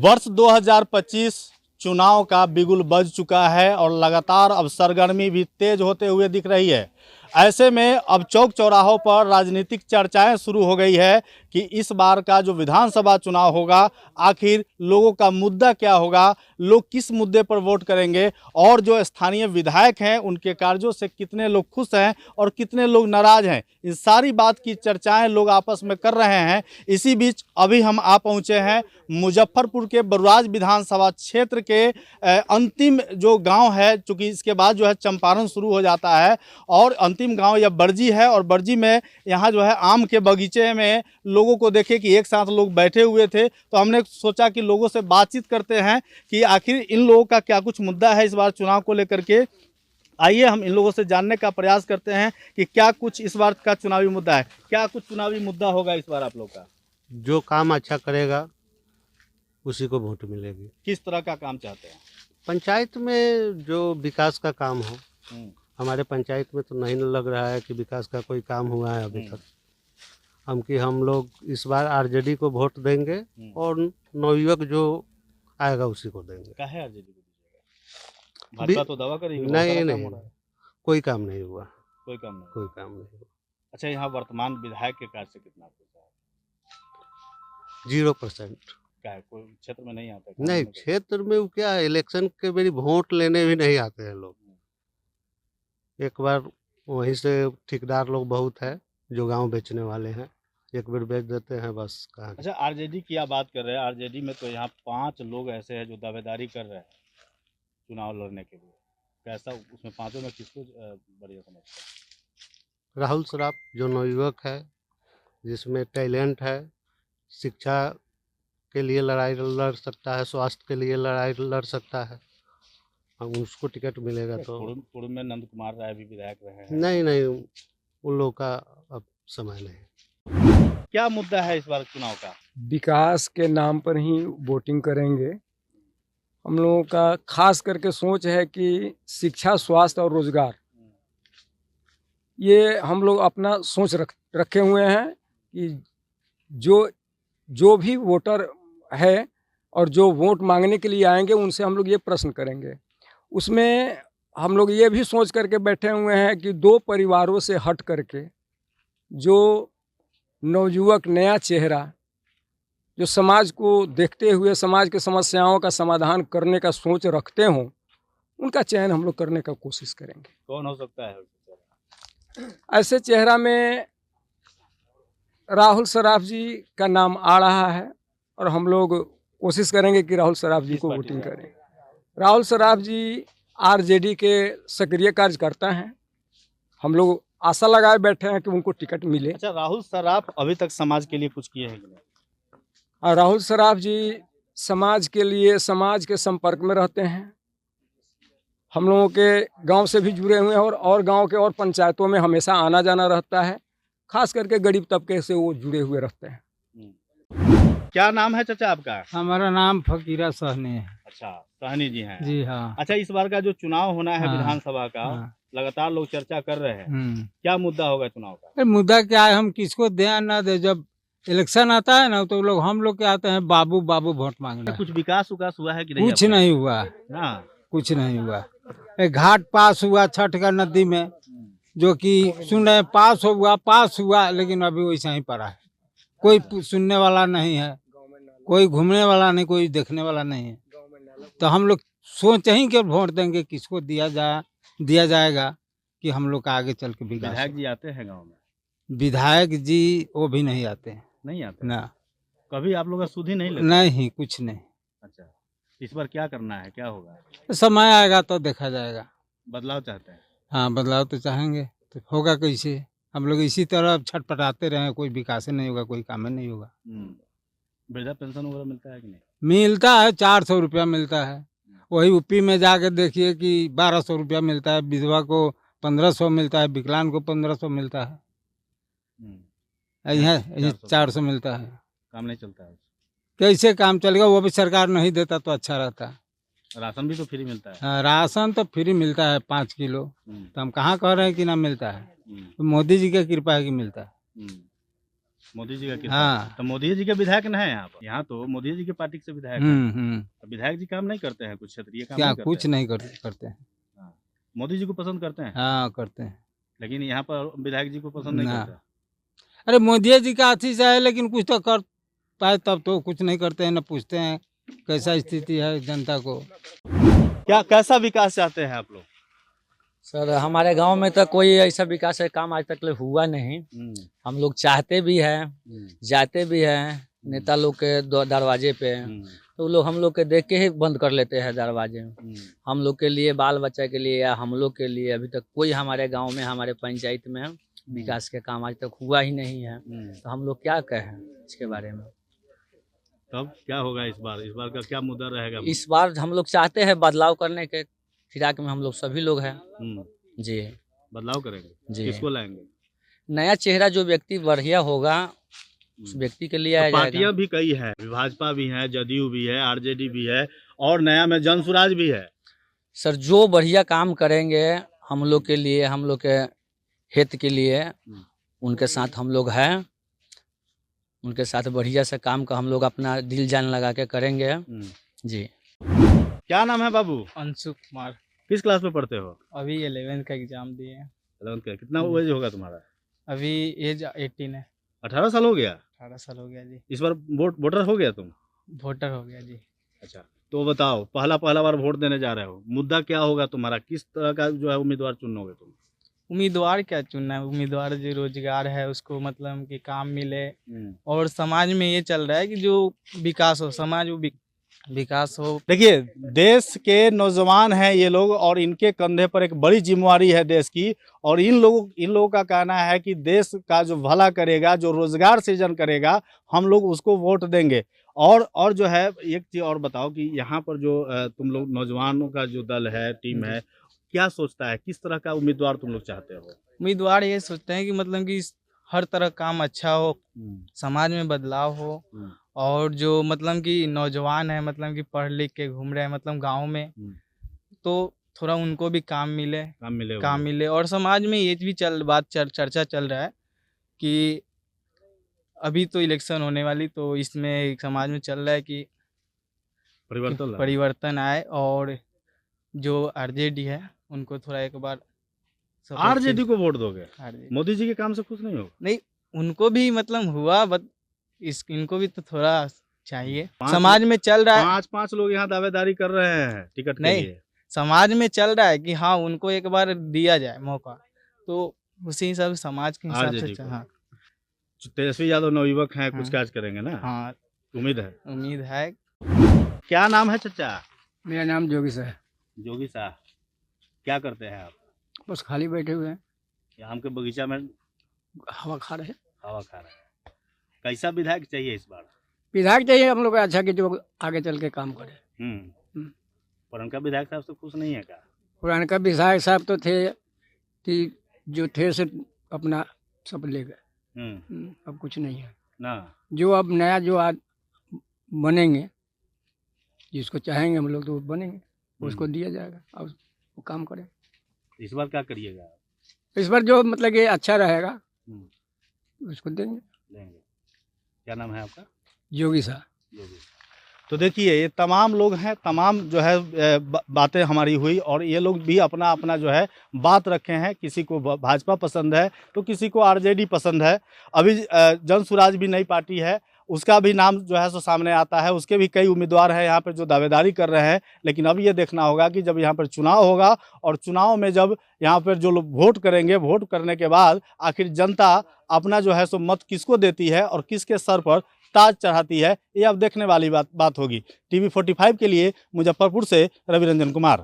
वर्ष 2025 चुनाव का बिगुल बज चुका है और लगातार अब सरगर्मी भी तेज होते हुए दिख रही है। ऐसे में अब चौक चौराहों पर राजनीतिक चर्चाएं शुरू हो गई है कि इस बार का जो विधानसभा चुनाव होगा, आखिर लोगों का मुद्दा क्या होगा, लोग किस मुद्दे पर वोट करेंगे और जो स्थानीय विधायक हैं उनके कार्यों से कितने लोग खुश हैं और कितने लोग नाराज हैं। इन सारी बात की चर्चाएं लोग आपस में कर रहे हैं। इसी बीच अभी हम आ पहुंचे हैं मुजफ्फरपुर के बरुराज विधानसभा क्षेत्र के अंतिम जो गांव है, चूँकि इसके बाद जो है चंपारण शुरू हो जाता है और अंतिम गांव यह बरजी है। और बरजी में यहाँ जो है आम के बगीचे में लोगों को देखे कि एक साथ लोग बैठे हुए थे, तो हमने सोचा कि लोगों से बातचीत करते हैं कि आखिर इन लोगों का क्या कुछ मुद्दा है इस बार चुनाव को लेकर के। आइए हम इन लोगों से जानने का प्रयास करते हैं कि क्या कुछ इस बार का चुनावी मुद्दा है। क्या कुछ चुनावी मुद्दा होगा इस बार आप लोग का? जो काम अच्छा करेगा उसी को वोट मिलेगी। किस तरह का काम चाहते हैं? पंचायत में जो विकास का काम हो, हमारे पंचायत में तो नहीं लग रहा है कि विकास का कोई काम हुआ है अभी तक। हम लोग इस बार आरजेडी को वोट देंगे और नवयुवक जो आएगा उसी को देंगे। क्या है आरजेडी को दीजिएगा? भाजपा तो दावा करेगी। नहीं, कोई काम नहीं हुआ। कोई काम नहीं हुआ। अच्छा, यहाँ वर्तमान विधायक के कार्य से कितना खुश है? 0%। क्या है, कोई क्षेत्र में नहीं आता? नहीं, क्षेत्र में वो क्या है, इलेक्शन के मेरी वोट लेने भी नहीं आते हैं लोग। एक बार वहीं से ठेकेदार लोग बहुत है जो गांव बेचने वाले हैं, एक बार बेच देते हैं बस। कहाँ? अच्छा, आरजेडी की आप बात कर रहे हैं। आरजेडी में तो यहाँ 5 लोग ऐसे हैं जो दावेदारी कर रहे हैं चुनाव लड़ने के लिए। कैसा उसमें 5 में किसको बढ़िया समझते हैं? राहुल सराफ जो नवयुवक है, जिसमें टैलेंट है, शिक्षा के लिए लड़ाई लड़ सकता है, स्वास्थ्य के लिए लड़ाई लड़ सकता है, हम उसको टिकट मिलेगा तो। पूर्व में नंद कुमार राय भी विधायक रहे हैं। नहीं, उन लोगों का अब समय नहीं। क्या मुद्दा है इस बार चुनाव का? विकास के नाम पर ही वोटिंग करेंगे। हम लोगों का खास करके सोच है कि शिक्षा, स्वास्थ्य और रोजगार, ये हम लोग अपना सोच रखे हुए हैं कि जो भी वोटर है और जो वोट मांगने के लिए आएंगे उनसे हम लोग ये प्रश्न करेंगे। उसमें हम लोग ये भी सोच करके बैठे हुए हैं कि 2 परिवारों से हट करके जो नवयुवक, नया चेहरा, जो समाज को देखते हुए समाज के समस्याओं का समाधान करने का सोच रखते हों, उनका चयन हम लोग करने का कोशिश करेंगे। कौन हो सकता है ऐसे चेहरा में राहुल सराफ जी का नाम आ रहा है और हम लोग कोशिश करेंगे कि राहुल सराफ जी को वोटिंग करें। राहुल सराफ जी आरजेडी के सक्रिय कार्यकर्ता हैं। हम लोग आशा लगाए बैठे हैं कि उनको टिकट मिले। अच्छा, राहुल सराफ अभी तक समाज के लिए कुछ किए हैं कि नहीं? और राहुल सराफ जी समाज के लिए, समाज के संपर्क में रहते हैं। हम लोगों के गांव से भी जुड़े हुए हैं और गांव के और पंचायतों में हमेशा आना जाना रहता है। खास करके गरीब तबके से वो जुड़े हुए रहते हैं। क्या नाम है चाचा आपका? हमारा नाम फकीरा सहनी है। अच्छा, सहनी जी हैं। जी हाँ। अच्छा, इस बार का जो चुनाव होना है हाँ, विधानसभा का, हाँ। लगातार लोग चर्चा कर रहे हैं। क्या मुद्दा होगा चुनाव का? मुद्दा क्या है, हम किसको दें ना दे, जब इलेक्शन आता है ना तो हम लोग क्या आते हैं, बाबू बाबू वोट मांगने। कुछ विकास हुआ है कि नहीं? कुछ नहीं हुआ। हाँ, कुछ नहीं हुआ। एक घाट पास हुआ छठ का नदी में, जो कि सुन रहे पास हुआ लेकिन अभी वैसा ही पड़ा है। कोई सुनने वाला नहीं है, कोई घूमने वाला नहीं, कोई देखने वाला नहीं है। तो हम लोग सोच ही के वोट देंगे किसको दिया जाएगा कि हम लोग का आगे चल के विकास। विधायक जी आते हैं गांव में? विधायक जी वो भी नहीं आते हैं। नहीं आते ना, कभी आप लोग का सुध ही नहीं लेते? नहीं, कुछ नहीं। अच्छा, इस बार क्या करना है, क्या होगा? समय आएगा तो देखा जाएगा। बदलाव चाहते हैं? हाँ, बदलाव तो चाहेंगे, तो होगा कैसे? हम लोग इसी तरह छटपटाते रहे, कोई विकास नहीं होगा, कोई काम नहीं होगा। वृद्धा पेंशन वगैरह मिलता है कि नहीं? मिलता है, 400 रुपया मिलता है। वही यूपी में जाके देखिए कि 1200 रुपया मिलता है, विधवा को 1500 मिलता है, विकलांग को 1500 मिलता है। यहाँ 400 मिलता है। काम नहीं चलता है? कैसे काम चलेगा? वो भी सरकार नहीं देता तो अच्छा रहता है। राशन भी तो फ्री मिलता है? हाँ, राशन तो फ्री मिलता है 5 किलो। तो हम कहाँ कह रहे हैं कि ना मिलता है? तो मोदी जी की कृपा है कि मिलता है। मोदी जी का किस्सा। हाँ। तो मोदी जी के विधायक न है यहाँ पर? यहाँ तो मोदी जी की पार्टी से विधायक है। तो विधायक जी काम नहीं करते हैं, कुछ क्षेत्रीय काम क्या नहीं करते कुछ हैं? नहीं करते हैं। हाँ। मोदी जी को पसंद करते हैं, हाँ करते हैं लेकिन यहाँ पर विधायक जी को पसंद नहीं ना। करते। अरे मोदी जी का अथी से है, लेकिन कुछ तो कर पाए तब तो कुछ नहीं करते हैं, न पूछते हैं कैसा स्थिति है जनता को। क्या कैसा विकास चाहते हैं आप लोग? सर हमारे गांव में तो कोई ऐसा विकास का काम आज तक हुआ नहीं। हम लोग चाहते भी हैं, जाते भी हैं नेता लोग के दरवाजे पे, तो लोग हम लोग के देख के ही बंद कर लेते हैं दरवाजे। हम लोग के लिए, बाल बच्चा के लिए या हम लोग के लिए अभी तक कोई हमारे गांव में, हमारे पंचायत में विकास के काम आज तक हुआ ही नहीं है। तो हम लोग क्या कहें इसके बारे में। तब क्या होगा इस बार का क्या मुद्दा रहेगा? इस बार हम लोग चाहते हैं बदलाव करने के फिराक में हम लोग सभी लोग हैं जी। बदलाव करेंगे जी। किसको लाएंगे? नया चेहरा, जो व्यक्ति बढ़िया होगा उस व्यक्ति के लिए आया पार्टियां जाएगा। भी कई है, भाजपा भी है, जदयू भी है, आरजेडी भी है और नया में जन स्वराज भी है। सर जो बढ़िया काम करेंगे हम लोग के लिए, हम लोग के हित के लिए, उनके साथ हम लोग हैं। उनके साथ बढ़िया से काम का हम लोग अपना दिल जान लगा के करेंगे जी। क्या नाम है बाबू? अंशु कुमार। किस क्लास में पढ़ते हो? अभी 11th का एग्जाम दिए हैं। 11th का। कितना एज होगा तुम्हारा? अभी एज 18 है। 18 साल हो गया? 18 साल हो गया जी। इस बार वोटर हो गया तुम? वोटर हो गया जी। अच्छा, तो बताओ, पहला बार वोट देने जा रहे हो, मुद्दा क्या होगा तुम्हारा? किस तरह का जो है उम्मीदवार चुनोगे तुम? उम्मीदवार क्या चुनना है? उम्मीदवार जो रोजगार है उसको मतलब कि काम मिले, और समाज में ये चल रहा है कि जो विकास हो, समाज वो विकास हो। देखिए, देश के नौजवान हैं ये लोग और इनके कंधे पर एक बड़ी जिम्मेवारी है देश की, और इन लोगों का कहना है कि देश का जो भला करेगा, जो रोजगार सृजन करेगा, हम लोग उसको वोट देंगे। और जो है, एक चीज़ और बताओ कि यहाँ पर जो तुम लोग नौजवानों का जो दल है, टीम है, क्या सोचता है, किस तरह का उम्मीदवार तुम लोग चाहते हो? उम्मीदवार ये सोचते हैं कि मतलब कि हर तरह काम अच्छा हो, समाज में बदलाव हो, और जो मतलब कि नौजवान है मतलब कि पढ़ लिख के घूम रहे हैं मतलब गांव में, तो थोड़ा उनको भी काम मिले। और समाज में ये भी चर्चा चल रहा है कि अभी तो इलेक्शन होने वाली, तो इसमें समाज में चल रहा है कि परिवर्तन आए, और जो आरजेडी है उनको थोड़ा एक बार। आरजेडी को वोट दोगे? RJD। मोदी जी के काम से खुश नहीं हो? नहीं, उनको भी मतलब हुआ, बट इनको भी तो थोड़ा चाहिए। 5 समाज में चल रहा है, 5 लोग यहाँ दावेदारी कर रहे हैं टिकट के नहीं, लिए। समाज में चल रहा है कि हाँ उनको एक बार दिया जाए मौका, तो उसी हिसाब से समाज के हिसाब RJD से। को। हाँ तेजस्वी यादव नवयुवक हैं, कुछ हाँ। काज करेंगे ना? हाँ, उम्मीद है। उम्मीद है। क्या नाम है चचा? मेरा नाम जोगी है। जोगी साहब, क्या करते हैं आप? बस खाली बैठे हुए हैं, ये आम के बगीचा में हवा खा रहे हैं। हवा खा रहे हैं। कैसा विधायक चाहिए इस बार? विधायक चाहिए हम लोग को अच्छा, कि जो आगे चल के काम करे। पर उनका विधायक साहब से खुश नहीं है क्या? पुराने विधायक साहब तो थे कि जो थे से अपना सब ले गए। अब कुछ नहीं है ना। जो अब नया जो आज बनेंगे, जिसको चाहेंगे हम लोग तो वो बनेंगे, उसको दिया जाएगा, अब वो काम करें। इस बार क्या करिएगा? इस बार जो मतलब कि अच्छा रहेगा उसको देंगे। क्या नाम है आपका? जोगी साहब। तो देखिए, ये तमाम लोग हैं, तमाम जो है बातें हमारी हुई, और ये लोग भी अपना अपना जो है बात रखे हैं। किसी को भाजपा पसंद है तो किसी को आरजेडी पसंद है। अभी जन स्वराज भी नई पार्टी है, उसका भी नाम जो है सो सामने आता है। उसके भी कई उम्मीदवार हैं यहाँ पर जो दावेदारी कर रहे हैं। लेकिन अब ये देखना होगा कि जब यहाँ पर चुनाव होगा, और चुनाव में जब यहाँ पर जो लोग वोट करेंगे, वोट करने के बाद आखिर जनता अपना जो है सो मत किसको देती है और किसके सर पर ताज चढ़ाती है, ये अब देखने वाली बात होगी। TV 45 के लिए मुजफ्फरपुर से रवि रंजन कुमार।